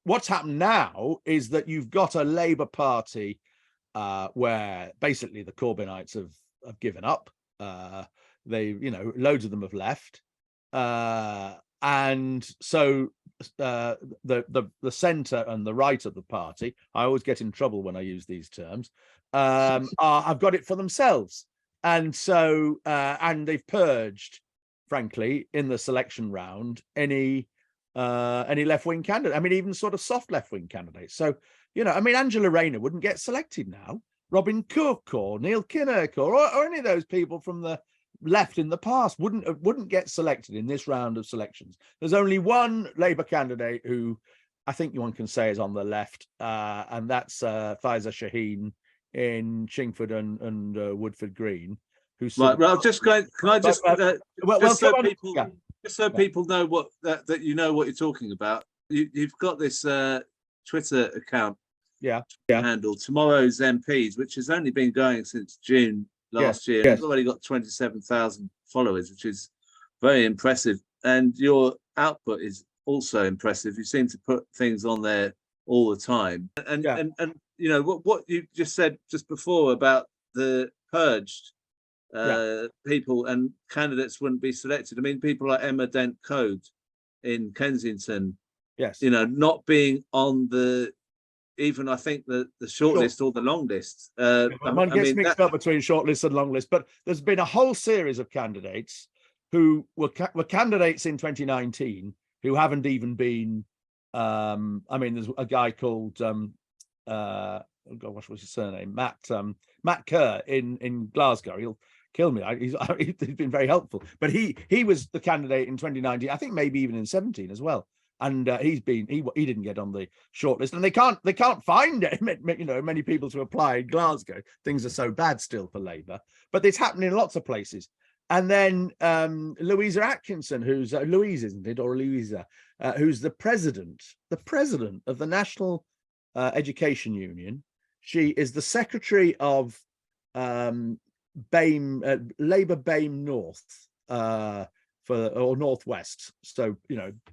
what's happened now is that you've got a Labour Party where basically the Corbynites have given up. Loads of them have left, and so the centre and the right of the party, I always get in trouble when I use these terms, have got it for themselves, and so and they've purged, frankly, in the selection round any left-wing candidate. I mean, even sort of soft left-wing candidates. So, Angela Rayner wouldn't get selected now. Robin Cook or Neil Kinnock or any of those people from the left in the past wouldn't get selected in this round of selections. There's only one Labour candidate who I think one can say is on the left, and that's Faiza Shaheen in Chingford and Woodford Green. Who's right? Well, just going. Can I just so people know what that you know what you're talking about? You've got this Twitter account, handle Tomorrow's MPs, which has only been going since June last year. It's already got 27,000 followers, which is very impressive. And your output is also impressive. You seem to put things on there all the time. And what you just said just before about the purged people and candidates wouldn't be selected. I mean, people like Emma Dent Code in Kensington, not being on the even I think the shortlist or the long list. One gets mixed up between shortlist and long list, but there's been a whole series of candidates who were candidates in 2019 who haven't even been. There's a guy called what was his surname? Matt Kerr in Glasgow. He'll kill me. He's been very helpful, but he was the candidate in 2019. I think maybe even in 17 as well. And he didn't get on the shortlist, and they can't find it. Many people to apply in Glasgow. Things are so bad still for Labour, but it's happening in lots of places. And then Louisa Atkinson, who's Louise, isn't it, or Louisa, who's the president of the National Education Union. She is the secretary of Labour BAME North. Or Northwest, so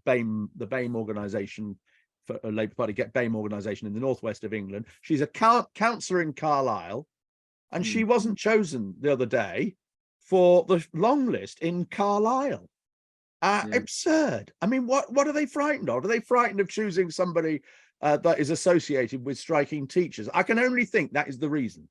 BAME, the BAME organisation for a Labour Party, BAME organisation in the northwest of England. She's a councillor in Carlisle, and she wasn't chosen the other day for the long list in Carlisle. Absurd. I mean, what are they frightened of? Are they frightened of choosing somebody that is associated with striking teachers? I can only think that is the reason.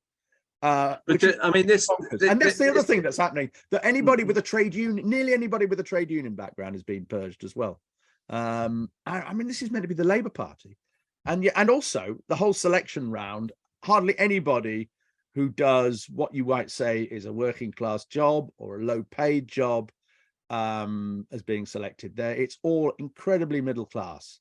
And that's the other thing that's happening, that anybody with a trade union, nearly anybody with a trade union background is being purged as well. This is meant to be the Labour Party, and also the whole selection round, hardly anybody who does what you might say is a working class job or a low paid job as being selected there. It's all incredibly middle class.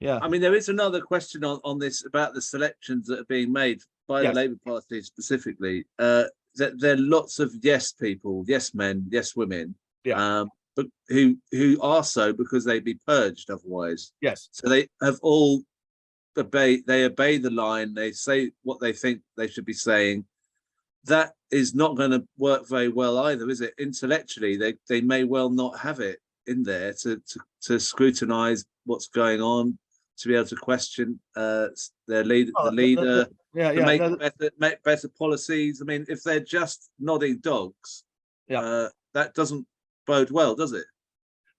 I mean, there is another question on this about the selections that are being made by the Labour Party specifically. That there are lots of yes people, yes men, yes women, but who are so because they'd be purged otherwise. Yes. So they have all obey the line. They say what they think they should be saying. That is not going to work very well either, is it? Intellectually, they may well not have it in there to scrutinise what's going on, to be able to question their leader, make better policies. I mean, if they're just nodding dogs, that doesn't bode well, does it?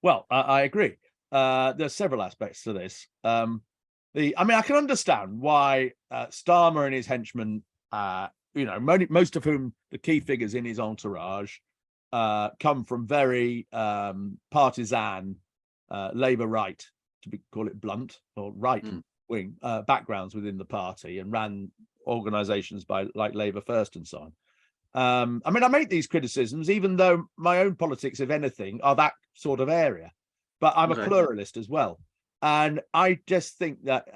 Well, I agree. There's several aspects to this. I can understand why Starmer and his henchmen, most of whom the key figures in his entourage come from very partisan Labour right, call it blunt, or right wing backgrounds within the party, and ran organisations like Labour First and so on. I make these criticisms even though my own politics, if anything, are that sort of area, but I'm a pluralist as well, and I just think that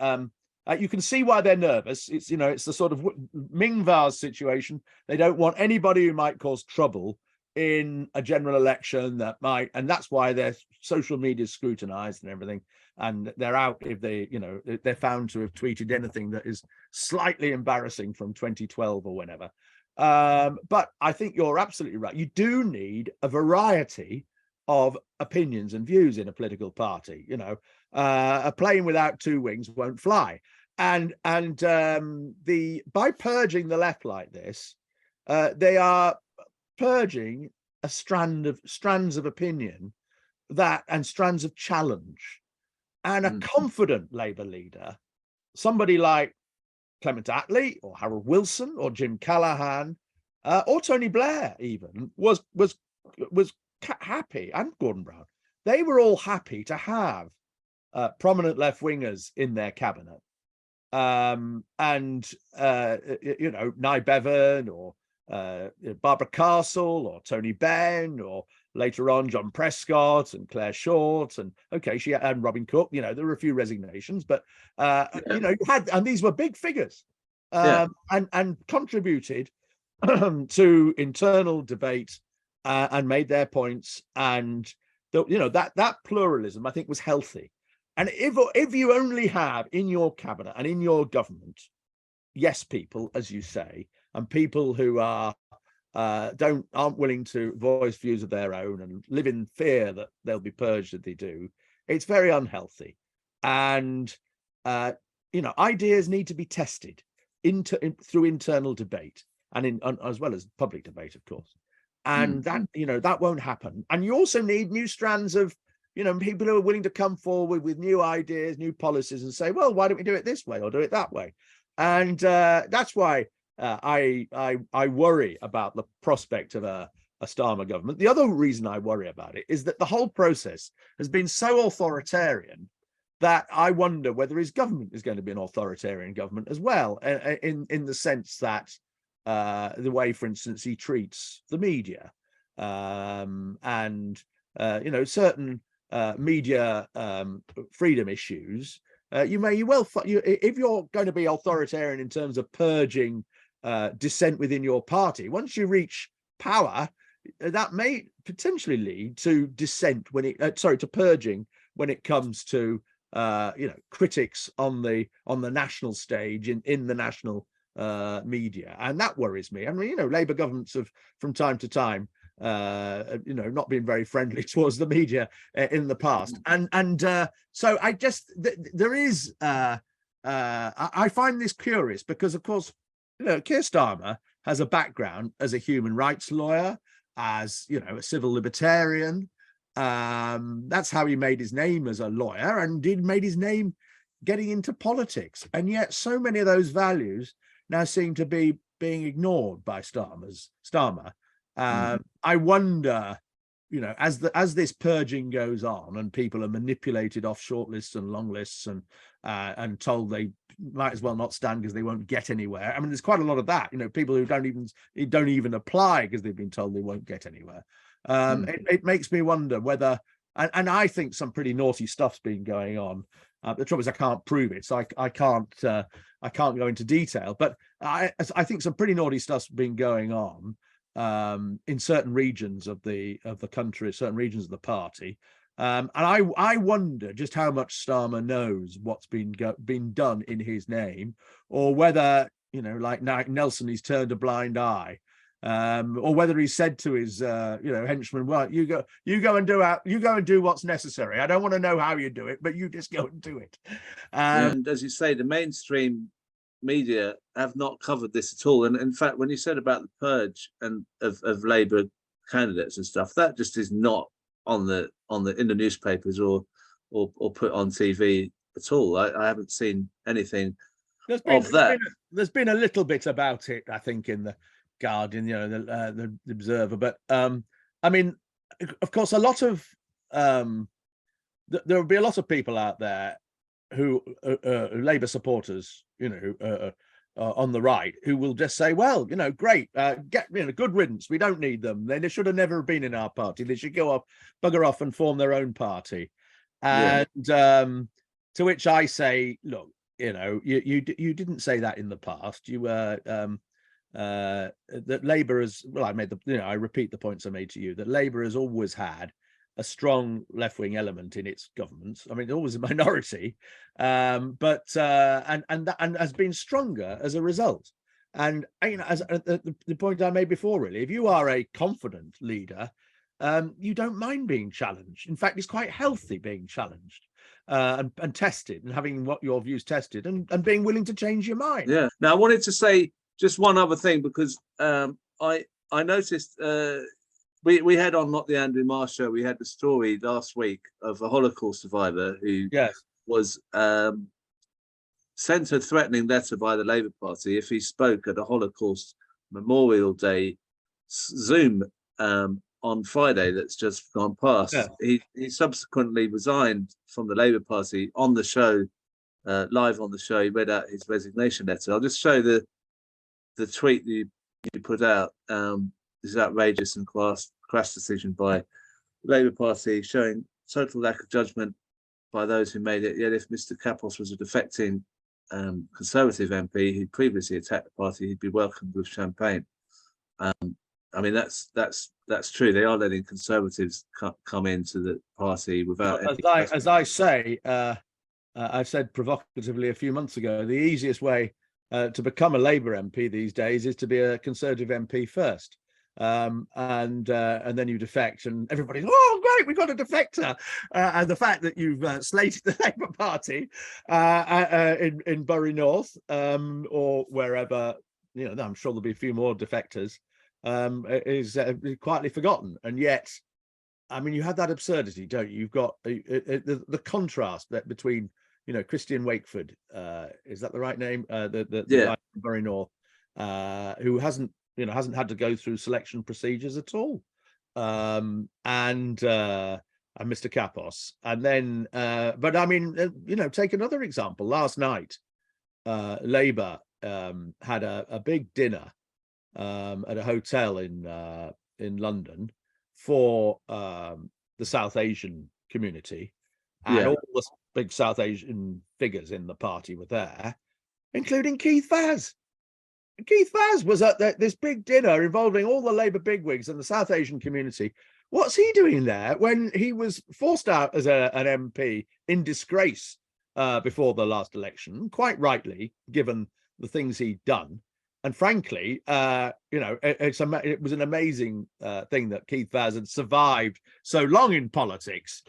you can see why they're nervous. It's it's the sort of Ming Vase situation. They don't want anybody who might cause trouble in a general election and that's why their social media is scrutinized and everything, and they're out if they're found to have tweeted anything that is slightly embarrassing from 2012 or whenever. But I think you're absolutely right. You do need a variety of opinions and views in a political party. A plane without two wings won't fly. And by purging the left like this, they are purging a strands of opinion and strands of challenge. And a confident Labour leader, somebody like Clement Attlee or Harold Wilson or Jim Callaghan or Tony Blair even was happy, and Gordon Brown. They were all happy to have prominent left-wingers in their cabinet. Nye Bevan or Barbara Castle or Tony Benn, or later on John Prescott and Claire Short and Robin Cook. There were a few resignations, but you had, and these were big figures, and contributed to internal debate and made their points, and that pluralism, I think, was healthy. And if you only have in your cabinet and in your government yes people, as you say, and people who aren't willing to voice views of their own and live in fear that they'll be purged if they do, it's very unhealthy. And ideas need to be tested through internal debate and as well as public debate, of course. And that won't happen. And you also need new strands of people who are willing to come forward with new ideas, new policies, and say, well, why don't we do it this way or do it that way? And that's why I worry about the prospect of a Starmer government. The other reason I worry about it is that the whole process has been so authoritarian that I wonder whether his government is going to be an authoritarian government as well, in the sense that the way, for instance, he treats the media, and certain media freedom issues. If you're going to be authoritarian in terms of purging dissent within your party, once you reach power, that may potentially lead to dissent to purging when it comes to critics on the national stage in the national media, and that worries me. I mean, Labour governments have from time to time not been very friendly towards the media in the past, and so I just there is I find this curious because, of course, Keir Starmer has a background as a human rights lawyer, as a civil libertarian. That's how he made his name as a lawyer, and made his name getting into politics. And yet so many of those values now seem to be being ignored by Starmer. I wonder, as this purging goes on and people are manipulated off shortlists and long lists and told they might as well not stand because they won't get anywhere. I mean, there's quite a lot of that. People who don't even apply because they've been told they won't get anywhere. It makes me wonder whether, and I think some pretty naughty stuff's been going on. The trouble is I can't prove it, so I can't go into detail. But I think some pretty naughty stuff's been going on in certain regions of the country, certain regions of the party, and I wonder just how much Starmer knows what's been done in his name, or whether like Nelson, he's turned a blind eye, or whether he said to his henchmen, well, you go and do what's necessary. I don't want to know how you do it, but you just go and do it. And as you say, the mainstream media have not covered this at all. And in fact, when you said about the purge and of Labour candidates and stuff, that just is not in the newspapers or put on TV at all. I haven't seen anything of that. There's been a little bit about it, I think, in the Guardian, the Observer, but I mean, of course, a lot of there will be a lot of people out there who Labour supporters, on the right, who will just say, well, great, good riddance. We don't need them. They should have never been in our party. They should bugger off and form their own party. And to which I say, look, you didn't say that in the past. You were that Labour has, well, I repeat the points I made to you, that Labour has always had a strong left-wing element in its governments. I mean, always a minority, but has been stronger as a result. And as the point I made before, really, if you are a confident leader, you don't mind being challenged. In fact, it's quite healthy being challenged. and tested, and having what your views tested, and being willing to change your mind. Yeah. Now I wanted to say just one other thing, because I noticed we had on Not the Andrew Marr Show, we had the story last week of a Holocaust survivor who was sent a threatening letter by the Labour Party if he spoke at a Holocaust Memorial Day Zoom on Friday that's just gone past. He subsequently resigned from the Labour Party on the show, live on the show. He read out his resignation letter. I'll just show the tweet that you put out. This is outrageous and crash decision by the Labour Party, showing total lack of judgment by those who made it. Yet if Mr. Kapos was a defecting Conservative MP who previously attacked the party, he'd be welcomed with champagne. I mean, that's true. They are letting Conservatives come into the party without. As I say, I said provocatively a few months ago, the easiest way to become a Labour MP these days is to be a Conservative MP first. And then you defect, and everybody's, oh great, we've got a defector. And the fact that you've slated the Labour Party in Bury North or wherever, I'm sure there'll be a few more defectors, is quietly forgotten. And yet, I mean, you have that absurdity, don't you? You've got the contrast between Christian Wakeford, is that the right name? The guy from Bury North, who hasn't had to go through selection procedures at all, and Mr. Kapos, and then but I mean, take another example. Last night, Labour had a big dinner at a hotel in London for the South Asian community, and all the big South Asian figures in the party were there, including Keith Vaz. Keith Vaz was at this big dinner involving all the Labour bigwigs and the South Asian community. What's he doing there when he was forced out as an MP in disgrace before the last election, quite rightly, given the things he'd done? And frankly, it was an amazing thing that Keith Vaz had survived so long in politics,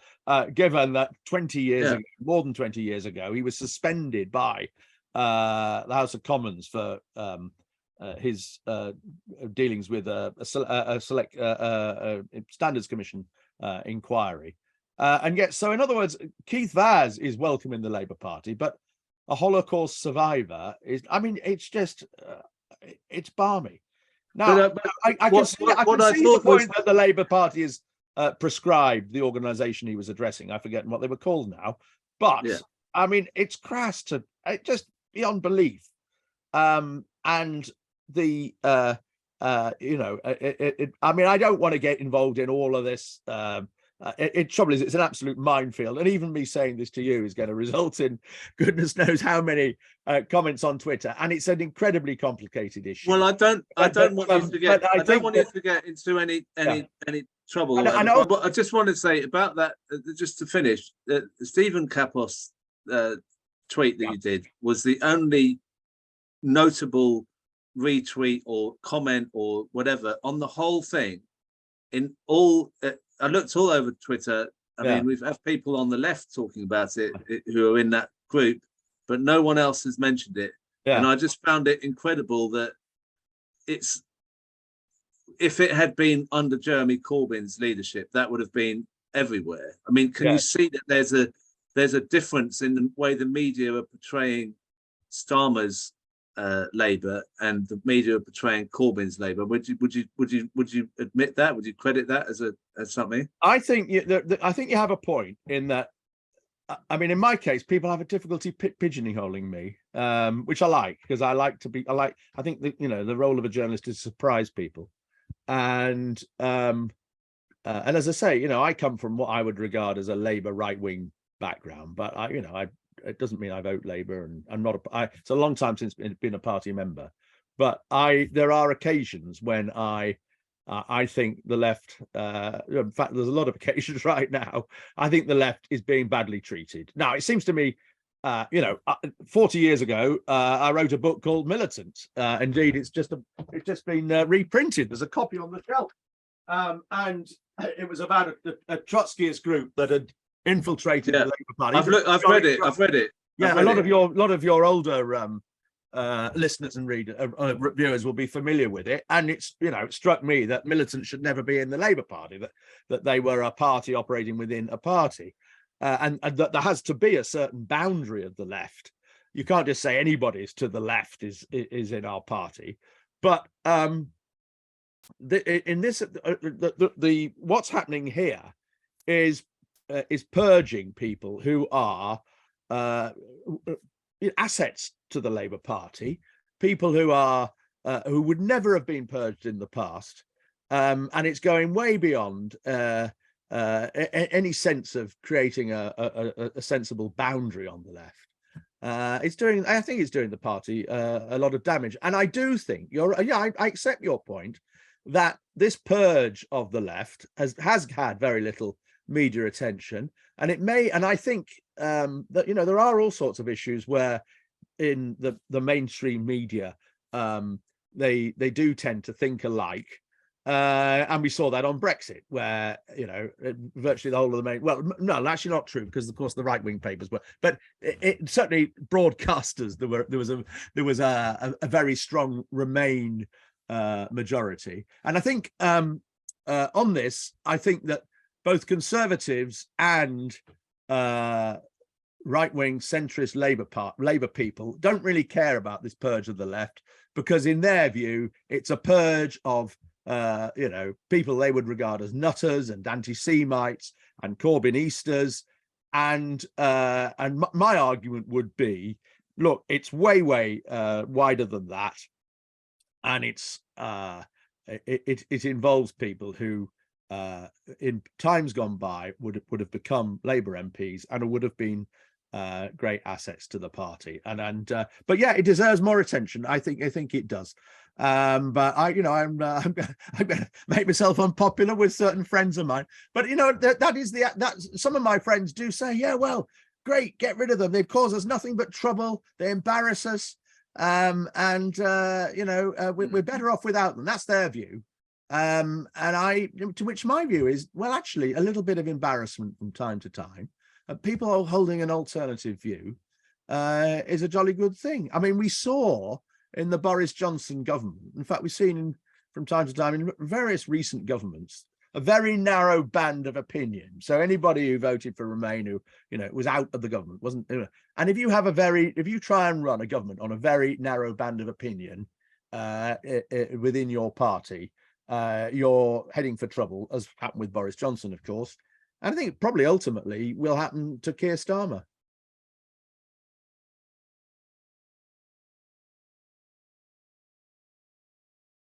given that 20 years ago, more than 20 years ago, he was suspended by the House of Commons for his dealings with a select Standards Commission inquiry. And yet, so in other words, Keith Vaz is welcome in the Labour Party, but a Holocaust survivor is, I mean, it's just, it's balmy. Now, I can see the point that the Labour Party has prescribed the organisation he was addressing. I forget what they were called now, but I mean, it's crass to just beyond belief. And the I mean, I don't want to get involved in all of this. Trouble is, it's an absolute minefield, and even me saying this to you is going to result in goodness knows how many comments on Twitter, and it's an incredibly complicated issue. Well, I don't want you to get. I don't want you to get into any trouble. I know. But I just want to say about that, just to finish, the Stephen Kapos tweet that you did was the only notable retweet or comment or whatever on the whole thing. In all, I looked all over Twitter. I mean, we've had people on the left talking about it who are in that group, but no one else has mentioned it. And I just found it incredible that it's, if it had been under Jeremy Corbyn's leadership, that would have been everywhere. I mean, can you see that there's a difference in the way the media are portraying Starmer's Labour and the media are portraying Corbyn's Labour? Would you admit that? Would you credit that as something? I think you have a point in that. I mean, in my case, people have a difficulty pigeonholing me, which I like, because I think that the role of a journalist is to surprise people, and as I say, I come from what I would regard as a Labour right-wing background, but it doesn't mean I vote Labour, and I'm not. It's a long time since been a party member, but there are occasions when I think the left. In fact, there's a lot of occasions right now. I think the left is being badly treated. Now, it seems to me, 40 years ago, I wrote a book called Militant. Indeed, it's just been reprinted. There's a copy on the shelf, and it was about a Trotskyist group that had infiltrated the Labour Party. I've read it. I've read it. Yeah, a lot of your older listeners and viewers will be familiar with it, and it's, you know, it struck me that militants should never be in the Labour Party, that they were a party operating within a party, and that there has to be a certain boundary of the left. You can't just say anybody's to the left is in our party. But in this, what's happening here is purging people who are assets to the Labour Party, people who are who would never have been purged in the past, and it's going way beyond any sense of creating a sensible boundary on the left. I think it's doing the party a lot of damage, and I do think I accept your point that this purge of the left has had very little media attention, and I think that, you know, there are all sorts of issues where in the mainstream media they do tend to think alike, and we saw that on Brexit, where, you know, virtually the whole of the no, actually not true, because of course the right-wing papers were, but it certainly broadcasters, there was a very strong Remain majority. And I think on this, I think that both Conservatives and right-wing centrist Labour people don't really care about this purge of the left, because in their view it's a purge of you know, people they would regard as nutters and anti-Semites and Corbynistas, and my argument would be, look, it's way wider than that, and it involves people who in times gone by would have become Labour MPs and would have been great assets to the party, but yeah, it deserves more attention. I think it does, but I'm going to make myself unpopular with certain friends of mine. But, you know, that some of my friends do say, yeah, well, great, get rid of them, they've caused us nothing but trouble, they embarrass us, you know, we're better off without them. That's their view. And to which my view is, well, actually, a little bit of embarrassment from time to time, people holding an alternative view, is a jolly good thing. I mean, we saw in the Boris Johnson government, in fact, we've seen from time to time in various recent governments, a very narrow band of opinion. So anybody who voted for Remain, who, you know, was out of the government, wasn't, you know, and if you try and run a government on a very narrow band of opinion within your party, you're heading for trouble, as happened with Boris Johnson, of course. And I think probably ultimately will happen to Keir Starmer.